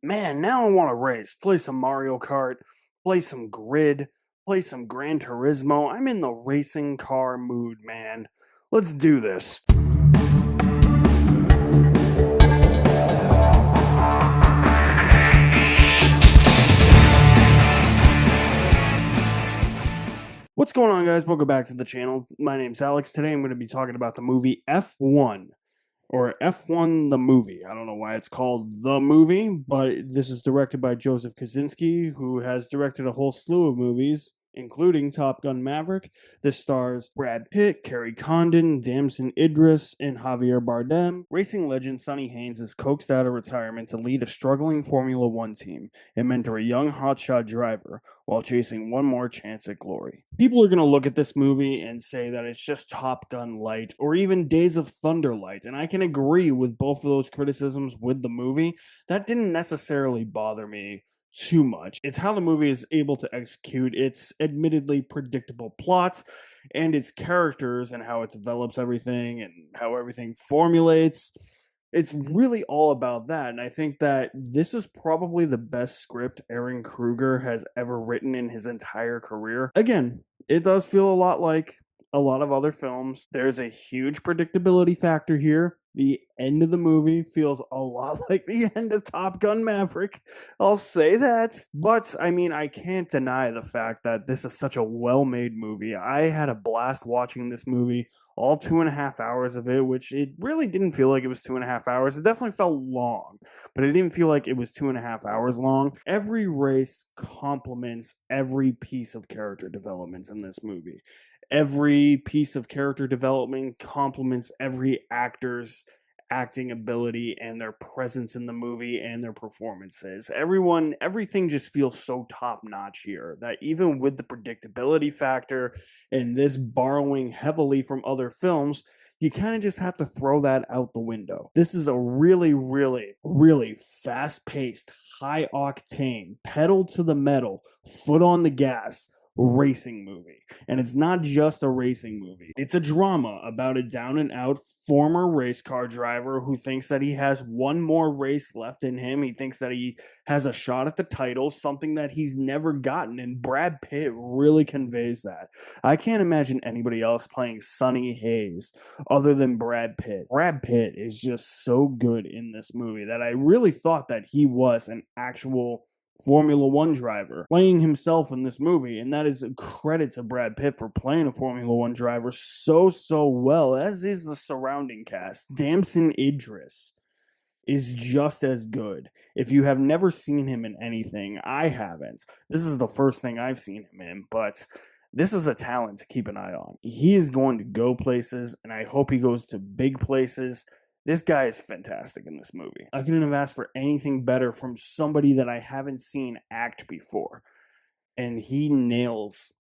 Man, now I want to race. Play some Mario Kart, play some Grid, play some Gran Turismo. I'm in the racing car mood, man. Let's do this. What's going on, guys? Welcome back to the channel. My name's Alex. Today I'm going to be talking about the movie F1, or F1 the movie. I don't know why it's called the movie, but this is directed by Joseph Kosinski, who has directed a whole slew of movies, including Top Gun Maverick. This stars Brad Pitt, Kerry Condon, Damson Idris, and Javier Bardem. Racing legend Sonny Haynes is coaxed out of retirement to lead a struggling Formula One team and mentor a young hotshot driver while chasing one more chance at glory. People are going to look at this movie and say that it's just Top Gun light or even Days of Thunder light, and I can agree with both of those criticisms with the movie. That didn't necessarily bother me too much. It's how the movie is able to execute its admittedly predictable plot and its characters and how it develops everything and how everything formulates. It's really all about that, and I think that this is probably the best script Aaron Kruger has ever written in his entire career. Again, it does feel a lot like a lot of other films. There's a huge predictability factor here. The end of the movie feels a lot like the end of Top Gun Maverick. I'll say that. But, I mean, I can't deny the fact that this is such a well-made movie. I had a blast watching this movie, all 2.5 hours of it, which it really didn't feel like it was 2.5 hours. It definitely felt long, but it didn't feel like it was 2.5 hours long. Every race complements every piece of character development in this movie. Every piece of character development complements every actor's acting ability and their presence in the movie and their performances. Everything just feels so top notch here that even with the predictability factor and this borrowing heavily from other films, you kind of just have to throw that out the window. This is a really, really, really fast paced, high octane, pedal to the metal, foot on the gas racing movie. And it's not just a racing movie. It's a drama about a down and out former race car driver who thinks that he has one more race left in him. He thinks that he has a shot at the title, something that he's never gotten. And Brad Pitt really conveys that. I can't imagine anybody else playing Sonny Hayes other than Brad Pitt. Brad Pitt is just so good in this movie that I really thought that he was an actual Formula One driver playing himself in this movie, and that is a credit to Brad Pitt for playing a Formula One driver so well, as is the surrounding cast. Damson Idris is just as good. If you have never seen him in anything, I haven't. This is the first thing I've seen him in, but this is a talent to keep an eye on. He is going to go places, and I hope he goes to big places. This guy is fantastic in this movie. I couldn't have asked for anything better from somebody that I haven't seen act before. And he nails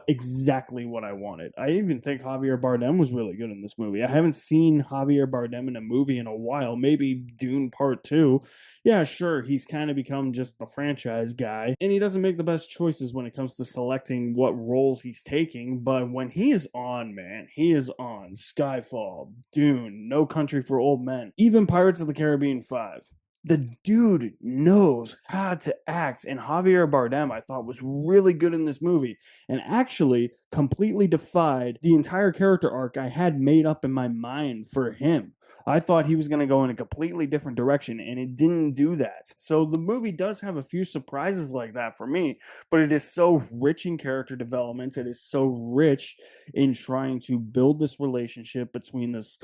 exactly what I wanted. I even think Javier Bardem was really good in this movie. I haven't seen Javier Bardem in a movie in a while. Maybe Dune Part 2. Yeah, sure, he's kind of become just the franchise guy, and he doesn't make the best choices when it comes to selecting what roles he's taking, but when he is on, man, he is on. Skyfall, Dune, No Country for Old Men, even Pirates of the Caribbean 5. The dude knows how to act, and Javier Bardem, I thought, was really good in this movie, and actually completely defied the entire character arc I had made up in my mind for him. I thought he was going to go in a completely different direction, and it didn't do that. So the movie does have a few surprises like that for me, but it is so rich in character development. It is so rich in trying to build this relationship between this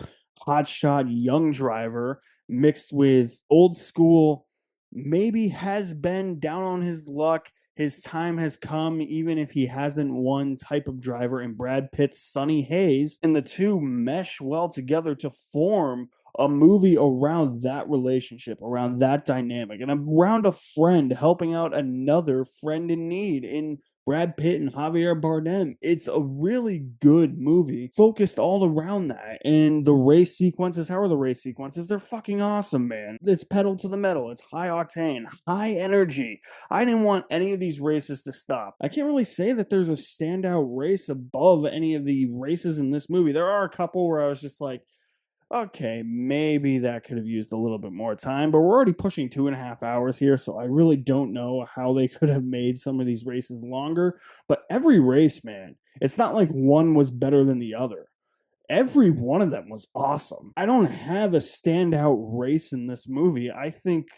hotshot young driver mixed with old school, maybe has been down on his luck. His time has come, even if he hasn't won, type of driver in Brad Pitt's Sonny Hayes. And the two mesh well together to form a movie around that relationship, around that dynamic, and around a friend helping out another friend in need in Brad Pitt and Javier Bardem. It's a really good movie focused all around that. And the race sequences, how are the race sequences? They're fucking awesome, man. It's pedal to the metal. It's high octane, high energy. I didn't want any of these races to stop. I can't really say that there's a standout race above any of the races in this movie. There are a couple where I was just like, Okay, maybe that could have used a little bit more time, but we're already pushing 2.5 hours here, so I really don't know how they could have made some of these races longer. But every race, man, it's not like one was better than the other. Every one of them was awesome. I don't have a standout race in this movie. I think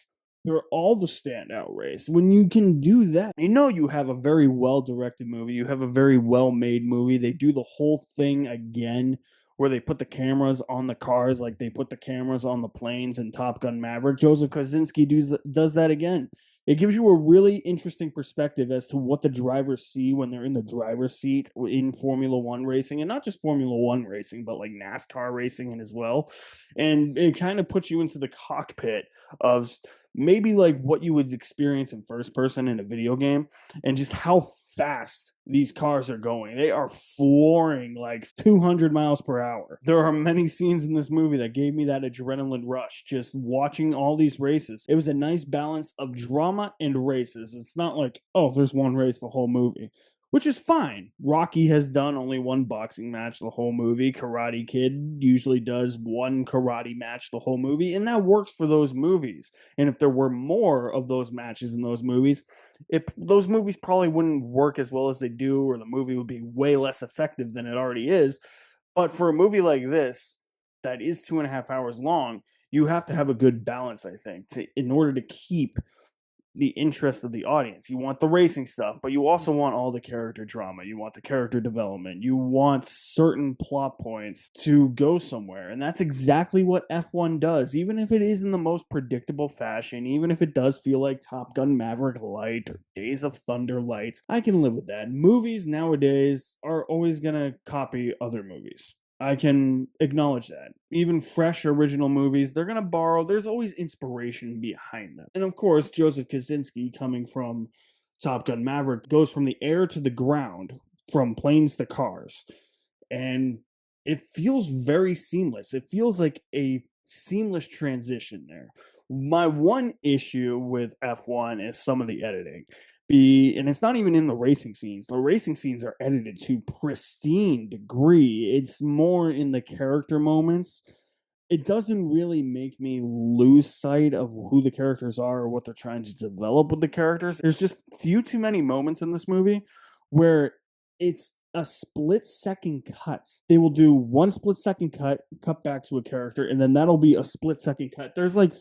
they're all the standout race. When you can do that, you know you have a very well directed movie. You have a very well made movie. They do the whole thing again where they put the cameras on the cars like they put the cameras on the planes in Top Gun Maverick. Joseph Kosinski does that again. It gives you a really interesting perspective as to what the drivers see when they're in the driver's seat in Formula One racing, and not just Formula One racing, but like NASCAR racing and as well. And it kind of puts you into the cockpit of maybe like what you would experience in first person in a video game, and just how fast these cars are going. They are flooring like 200 miles per hour. There are many scenes in this movie that gave me that adrenaline rush just watching all these races. It was a nice balance of drama and races. It's not like, oh, there's one race the whole movie, which is fine. Rocky has done only one boxing match the whole movie. Karate Kid usually does one karate match the whole movie, and that works for those movies. And if there were more of those matches in those movies, those movies probably wouldn't work as well as they do, or the movie would be way less effective than it already is. But for a movie like this, that is 2.5 hours long, you have to have a good balance, I think, in order to keep the interest of the audience. You want the racing stuff, but you also want all the character drama. You want the character development. You want certain plot points to go somewhere. And that's exactly what F1 does. Even if it is in the most predictable fashion, even if it does feel like Top Gun Maverick Light or Days of Thunder Lights, I can live with that. Movies nowadays are always going to copy other movies. I can acknowledge that. Even fresh original movies, they're going to borrow, there's always inspiration behind them. And of course, Joseph Kosinski, coming from Top Gun Maverick, goes from the air to the ground, from planes to cars. And it feels very seamless. It feels like a seamless transition there. My one issue with F1 is some of the editing. And it's not even in the racing scenes. The racing scenes are edited to pristine degree. It's more in the character moments. It doesn't really make me lose sight of who the characters are or what they're trying to develop with the characters. There's just few too many moments in this movie where it's a split second cut. They will do one split second cut back to a character, and then that'll be a split second cut. There's like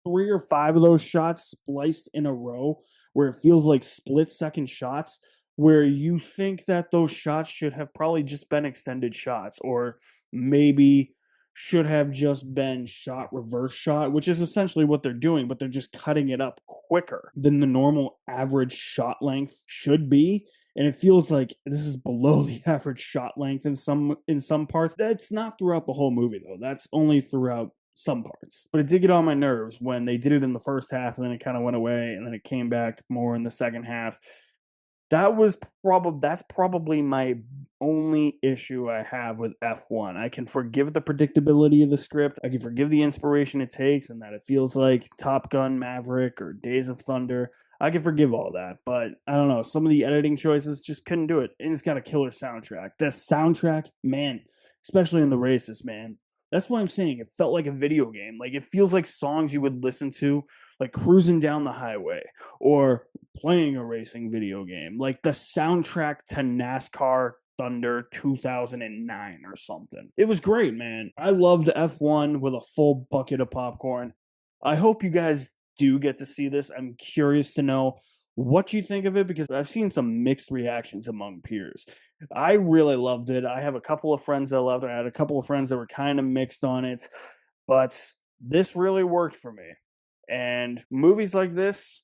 3 or 5 of those shots spliced in a row where it feels like split second shots, where you think that those shots should have probably just been extended shots, or maybe should have just been shot reverse shot, which is essentially what they're doing, but they're just cutting it up quicker than the normal average shot length should be. And it feels like this is below the average shot length in some parts. That's not throughout the whole movie though. That's only throughout some parts. But it did get on my nerves when they did it in the first half, and then it kind of went away, and then it came back more in the second half. That's probably my only issue I have with F1. I can forgive the predictability of the script. I can forgive the inspiration it takes and that it feels like Top Gun Maverick or Days of Thunder. I can forgive all that, but I don't know. Some of the editing choices just couldn't do it. And it's got a killer soundtrack. The soundtrack, man, especially in the races, man. That's why I'm saying it felt like a video game. Like it feels like songs you would listen to, like cruising down the highway or playing a racing video game, like the soundtrack to NASCAR Thunder 2009 or something. It was great, man. I loved F1 with a full bucket of popcorn. I hope you guys do get to see this. I'm curious to know what you think of it, because I've seen some mixed reactions among peers. I really loved it. I have a couple of friends that loved it. I had a couple of friends that were kind of mixed on it, but this really worked for me. And movies like this,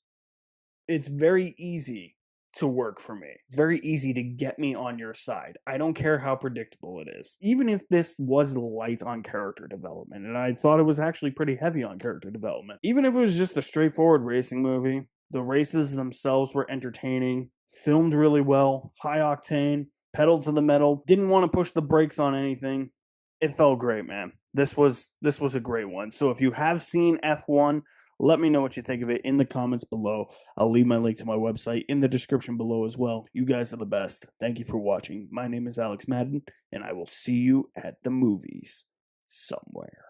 it's very easy to work for me. It's very easy to get me on your side. I don't care how predictable it is. Even if this was light on character development, and I thought it was actually pretty heavy on character development. Even if it was just a straightforward racing movie, the races themselves were entertaining, filmed really well, high octane, pedal to the metal, didn't want to push the brakes on anything. It felt great, man. This was a great one. So if you have seen F1, let me know what you think of it in the comments below. I'll leave my link to my website in the description below as well. You guys are the best. Thank you for watching. My name is Alex Madden, and I will see you at the movies. somewhere.